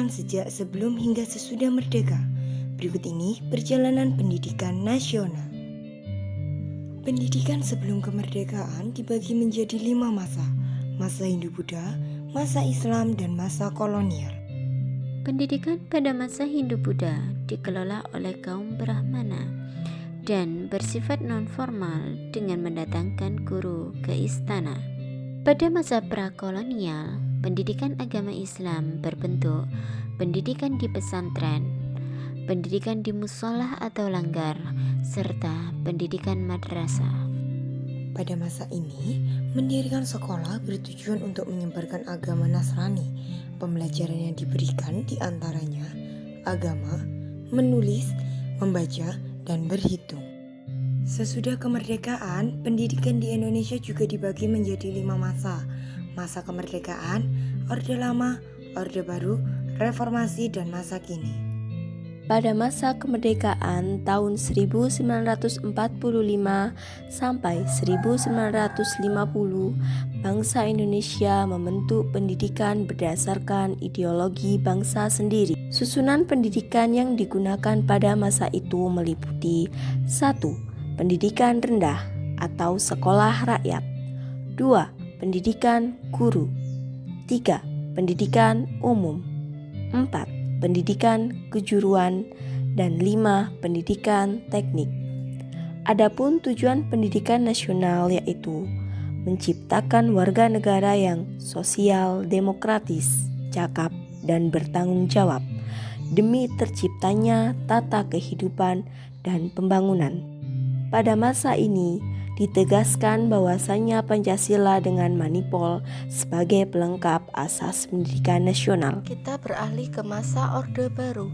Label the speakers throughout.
Speaker 1: berjalan sejak sebelum hingga sesudah merdeka. Berikut ini perjalanan pendidikan nasional. Pendidikan sebelum kemerdekaan dibagi menjadi 5 masa. Masa Hindu-Buddha, masa Islam, dan masa kolonial.
Speaker 2: Pendidikan pada masa Hindu-Buddha dikelola oleh kaum Brahmana dan bersifat non-formal dengan mendatangkan guru ke istana. Pada masa prakolonial, pendidikan agama Islam berbentuk pendidikan di pesantren, pendidikan di musola atau langgar, serta pendidikan madrasah.
Speaker 1: Pada masa ini, mendirikan sekolah bertujuan untuk menyebarkan agama Nasrani. Pembelajaran yang diberikan diantaranya agama, menulis, membaca, dan berhitung. Sesudah kemerdekaan, pendidikan di Indonesia juga dibagi menjadi 5 masa. Masa kemerdekaan, Orde Lama, Orde Baru, Reformasi, dan masa kini.
Speaker 3: Pada masa kemerdekaan tahun 1945 sampai 1950, bangsa Indonesia membentuk pendidikan berdasarkan ideologi bangsa sendiri. Susunan pendidikan yang digunakan pada masa itu meliputi 1. Pendidikan rendah atau sekolah rakyat. 2. Pendidikan guru. 3. Pendidikan umum. 4. Pendidikan kejuruan, dan 5. Pendidikan teknik. Adapun tujuan pendidikan nasional yaitu menciptakan warga negara yang sosial, demokratis, cakap, dan bertanggung jawab demi terciptanya tata kehidupan dan pembangunan. Pada masa ini ditegaskan bahwasanya Pancasila dengan Manipol sebagai pelengkap asas pendidikan nasional.
Speaker 4: Kita beralih ke masa Orde Baru.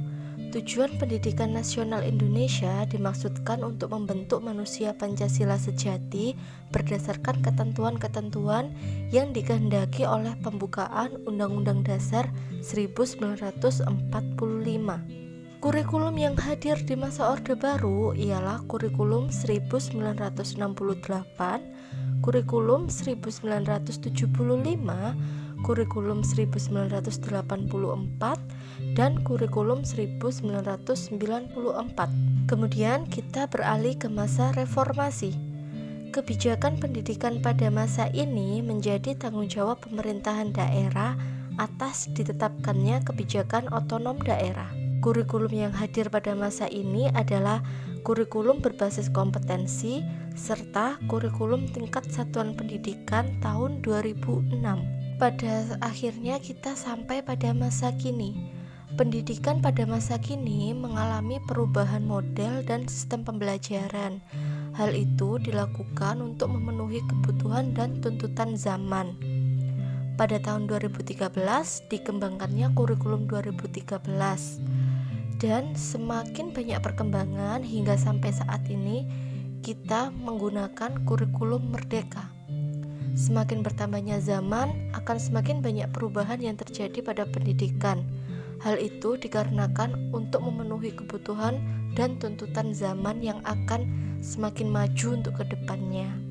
Speaker 4: Tujuan pendidikan nasional Indonesia dimaksudkan untuk membentuk manusia Pancasila sejati berdasarkan ketentuan-ketentuan yang dikehendaki oleh pembukaan Undang-Undang Dasar 1945. Kurikulum yang hadir di masa Orde Baru ialah kurikulum 1968, kurikulum 1975, kurikulum 1984, dan kurikulum 1994. Kemudian kita beralih ke masa reformasi. Kebijakan pendidikan pada masa ini menjadi tanggung jawab pemerintahan daerah atas ditetapkannya kebijakan otonom daerah. Kurikulum yang hadir pada masa ini adalah kurikulum berbasis kompetensi serta kurikulum tingkat satuan pendidikan tahun 2006. Pada akhirnya kita sampai pada masa kini. Pendidikan pada masa kini mengalami perubahan model dan sistem pembelajaran. Hal itu dilakukan untuk memenuhi kebutuhan dan tuntutan zaman. Pada tahun 2013 dikembangkannya kurikulum 2013. Dan semakin banyak perkembangan hingga sampai saat ini kita menggunakan kurikulum merdeka. Semakin bertambahnya zaman, akan semakin banyak perubahan yang terjadi pada pendidikan. Hal itu dikarenakan untuk memenuhi kebutuhan dan tuntutan zaman yang akan semakin maju untuk kedepannya.